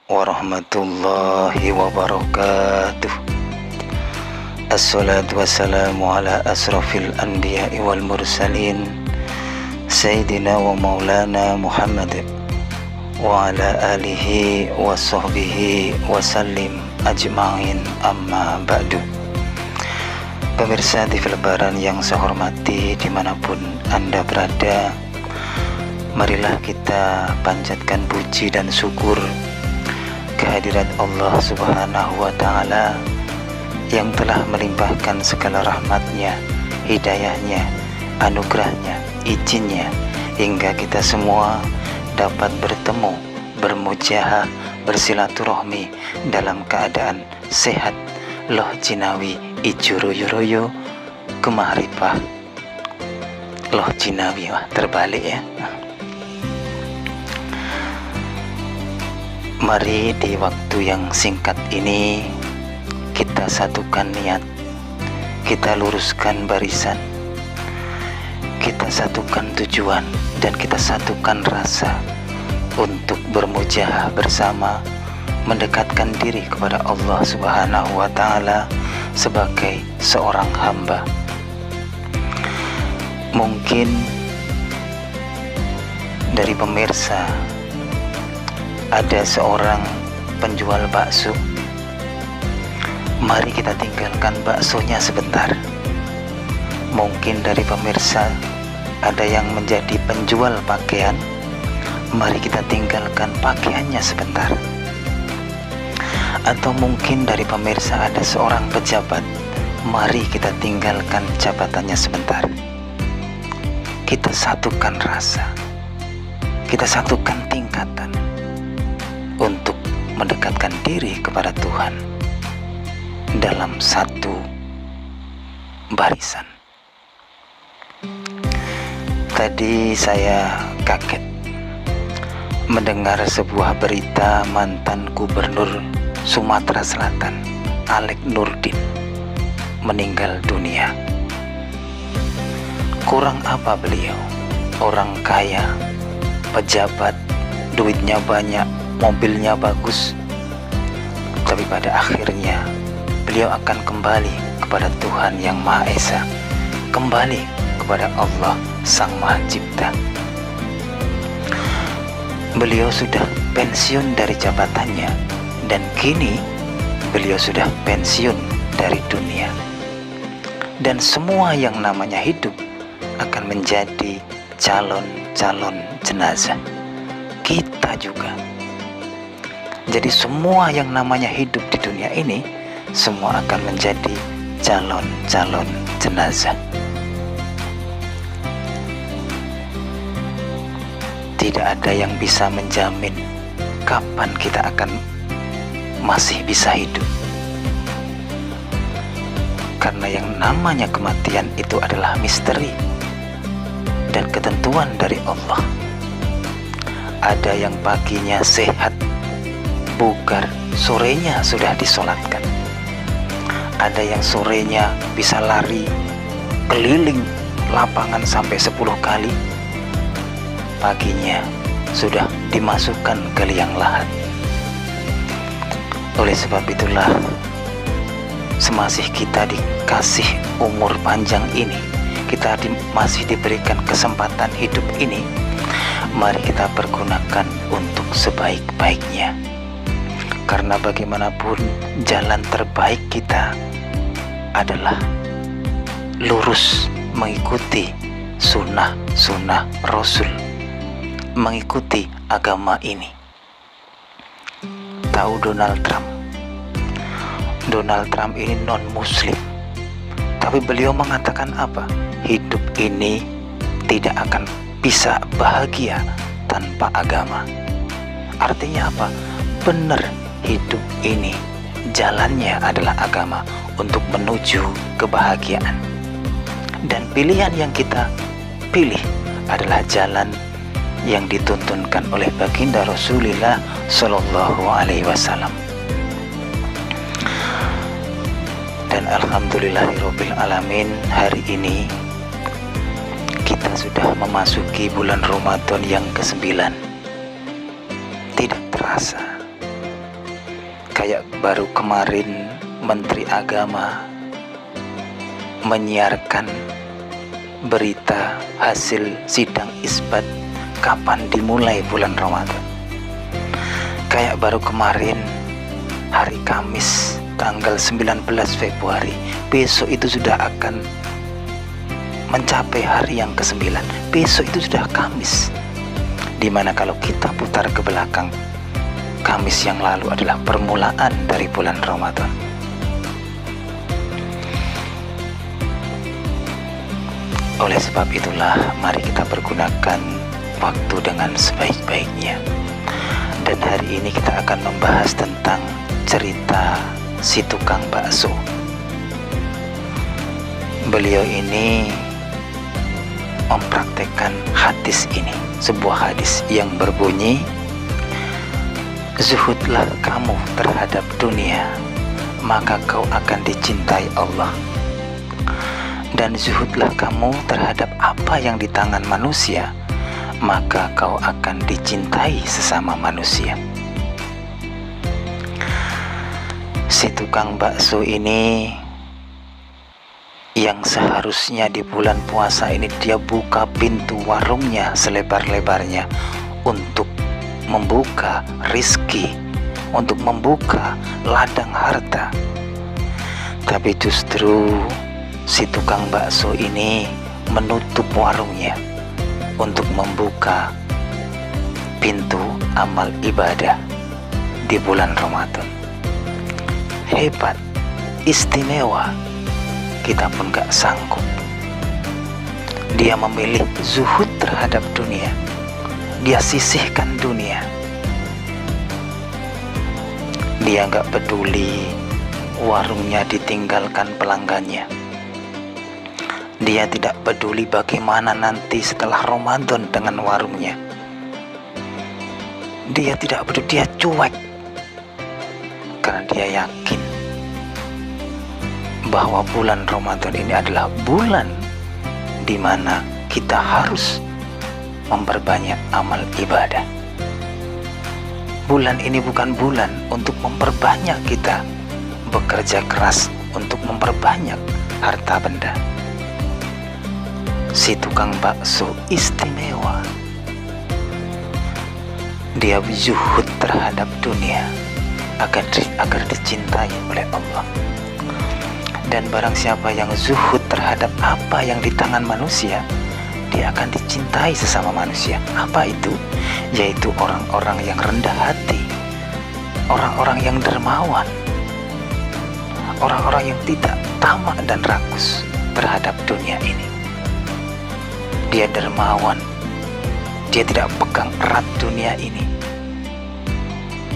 warahmatullahi wabarakatuh. Assalatu wassalamu ala asrafil anbiya'i wal mursalin Sayyidina wa maulana Muhammad wa ala alihi wa sahbihi wa sallim ajma'in, amma ba'du. Pemirsa TV Lebaran yang saya hormati dimanapun Anda berada, marilah kita panjatkan puji dan syukur kehadirat Allah Subhanahu wa Ta'ala yang telah melimpahkan segala rahmatnya, hidayahnya, anugerahnya, izinnya, hingga kita semua dapat bertemu, bermujahah, bersilaturahmi dalam keadaan sehat, loh jinawi ijo royo-royo kemahrifah, loh jinawi, wah terbalik ya. Mari di waktu yang singkat ini kita satukan niat, kita luruskan barisan, kita satukan tujuan, dan kita satukan rasa untuk bermujahah bersama, mendekatkan diri kepada Allah Subhanahu wa Ta'ala sebagai seorang hamba. Mungkin dari pemirsa ada seorang penjual bakso. Mari kita tinggalkan baksonya sebentar. Mungkin dari pemirsa ada yang menjadi penjual pakaian. Mari kita tinggalkan pakaiannya sebentar. Atau mungkin dari pemirsa ada seorang pejabat. Mari kita tinggalkan jabatannya sebentar. Kita satukan rasa, kita satukan tingkatan untuk mendekatkan diri kepada Tuhan dalam satu barisan. Tadi saya kaget mendengar sebuah berita mantan gubernur Sumatera Selatan, Alex Nurdin, meninggal dunia. Kurang apa beliau? Orang kaya, pejabat, duitnya banyak, mobilnya bagus, tapi pada akhirnya beliau akan kembali kepada Tuhan Yang Maha Esa, kembali kepada Allah Sang Maha Cipta. Beliau sudah pensiun dari jabatannya, dan kini beliau sudah pensiun dari dunia. Dan semua yang namanya hidup akan menjadi calon-calon jenazah. Kita juga. Jadi semua yang namanya hidup di dunia ini, semua akan menjadi calon-calon jenazah. Tidak ada yang bisa menjamin kapan kita akan masih bisa hidup. Karena yang namanya kematian itu adalah misteri dan ketentuan dari Allah. Ada yang paginya sehat, bugar, sorenya sudah disolatkan. Ada yang sorenya bisa lari keliling lapangan sampai 10 kali, paginya sudah dimasukkan ke liang lahat. Oleh sebab itulah, semasih kita dikasih umur panjang ini, kita masih diberikan kesempatan hidup ini, mari kita pergunakan untuk sebaik-baiknya. Karena bagaimanapun jalan terbaik kita adalah lurus mengikuti sunnah-sunnah Rasul, mengikuti agama ini. Tahu Donald Trump? Donald Trump ini non-muslim, tapi beliau mengatakan apa? Hidup ini tidak akan bisa bahagia tanpa agama. Artinya apa? Benar, hidup ini jalannya adalah agama untuk menuju kebahagiaan. Dan pilihan yang kita pilih adalah jalan yang dituntunkan oleh baginda Rasulullah Shallallahu Alaihi Wasallam. Dan alhamdulillahirabbil alamin, hari ini kita sudah memasuki bulan Ramadan yang ke-9. Tidak terasa Kayak baru kemarin Menteri Agama menyiarkan berita hasil sidang isbat kapan dimulai bulan Ramadan. Kayak baru kemarin hari Kamis tanggal 19 Februari, besok itu sudah akan mencapai hari yang ke-9. Besok itu sudah Kamis, dimana kalau kita putar ke belakang, Kamis yang lalu adalah permulaan dari bulan Ramadan. Oleh sebab itulah, mari kita pergunakan waktu dengan sebaik-baiknya. Dan hari ini kita akan membahas tentang cerita si tukang bakso. Beliau ini mempraktekkan hadis ini, sebuah hadis yang berbunyi, zuhudlah kamu terhadap dunia, maka kau akan dicintai Allah. Dan zuhudlah kamu terhadap apa yang di tangan manusia, maka kau akan dicintai sesama manusia. Si tukang bakso ini yang seharusnya di bulan puasa ini dia buka pintu warungnya selebar-lebarnya untuk membuka rizki, untuk membuka ladang harta. Tapi justru si tukang bakso ini menutup warungnya untuk membuka pintu amal ibadah di bulan Ramadan. Hebat, istimewa, kita pun gak sanggup. Dia memilih zuhud terhadap dunia, dia sisihkan dunia. Dia gak peduli warungnya ditinggalkan pelanggannya. Dia tidak peduli bagaimana nanti setelah Ramadan dengan warungnya. Dia tidak peduli, dia cuek. Karena dia yakin bahwa bulan Ramadan ini adalah bulan di mana kita harus memperbanyak amal ibadah. Bulan ini bukan bulan untuk memperbanyak kita bekerja keras untuk memperbanyak harta benda. Si tukang bakso istimewa. Dia zuhud terhadap dunia agar dicintai oleh Allah. Dan barang siapa yang zuhud terhadap apa yang di tangan manusia, dia akan dicintai sesama manusia. Apa itu? Yaitu orang-orang yang rendah hati, orang-orang yang dermawan, orang-orang yang tidak tamak dan rakus terhadap dunia ini. Dia dermawan, dia tidak pegang erat dunia ini,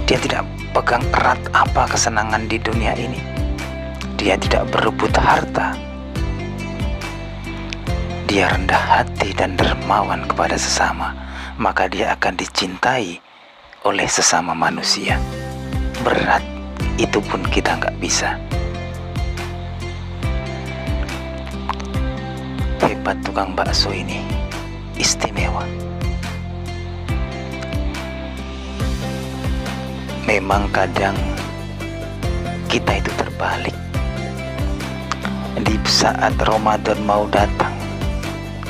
dia tidak pegang erat apa kesenangan di dunia ini, dia tidak berebut harta, dia rendah hati dan dermawan kepada sesama, maka dia akan dicintai oleh sesama manusia. Berat, itu pun kita nggak bisa. Hebat tukang bakso ini, istimewa. Memang kadang kita itu terbalik. Di saat Ramadan mau datang,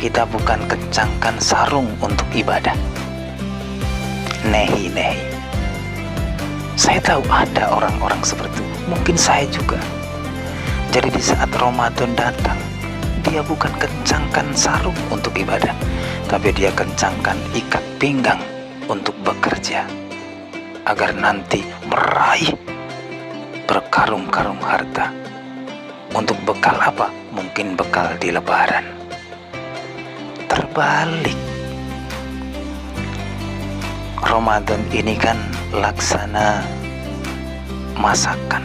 kita bukan kencangkan sarung untuk ibadah. Nehi. Saya tahu ada orang-orang seperti itu, mungkin saya juga. Jadi di saat Ramadan datang, dia bukan kencangkan sarung untuk ibadah, tapi dia kencangkan ikat pinggang untuk bekerja, agar nanti meraih berkarung-karung harta. Untuk bekal apa? Mungkin bekal di lebaran. Terbalik. Ramadan ini kan laksana masakan,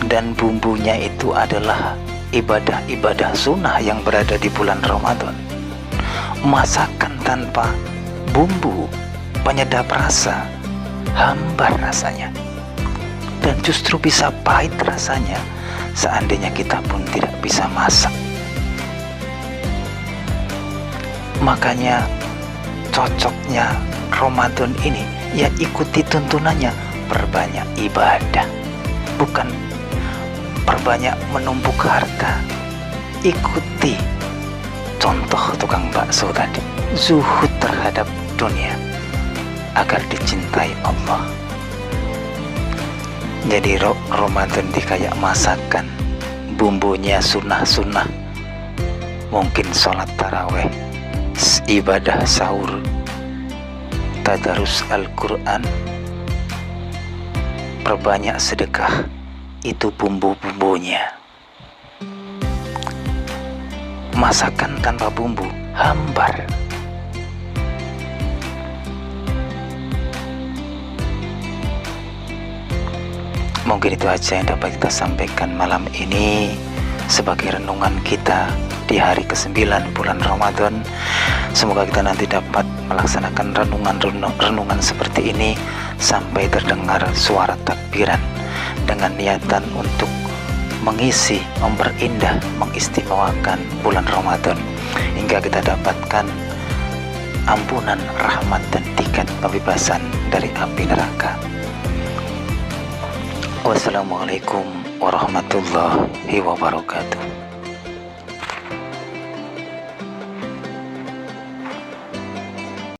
dan bumbunya itu adalah ibadah-ibadah sunnah yang berada di bulan Ramadan. Masakan tanpa bumbu penyedap rasa, hambar rasanya, dan justru bisa pahit rasanya seandainya kita pun tidak bisa masak. Makanya cocoknya Ramadan ini, ya ikuti tuntunannya, perbanyak ibadah, bukan perbanyak menumpuk harta. Ikuti contoh tukang bakso tadi, zuhud terhadap dunia agar dicintai Allah. Jadi Ramadan di kayak masakan, bumbunya sunnah-sunnah, mungkin sholat taraweh, ibadah sahur, tadarus Al-Quran, perbanyak sedekah, itu bumbu-bumbunya. Masakan tanpa bumbu hambar. Mungkin itu aja yang dapat kita sampaikan malam ini sebagai renungan kita di hari ke-9 bulan Ramadan. Semoga kita nanti dapat melaksanakan renungan seperti ini sampai terdengar suara takbiran, dengan niatan untuk mengisi, memperindah, mengistimewakan bulan Ramadan, hingga kita dapatkan ampunan, rahmat, dan tiket pembebasan dari api neraka. Wassalamualaikum warahmatullahi wabarakatuh.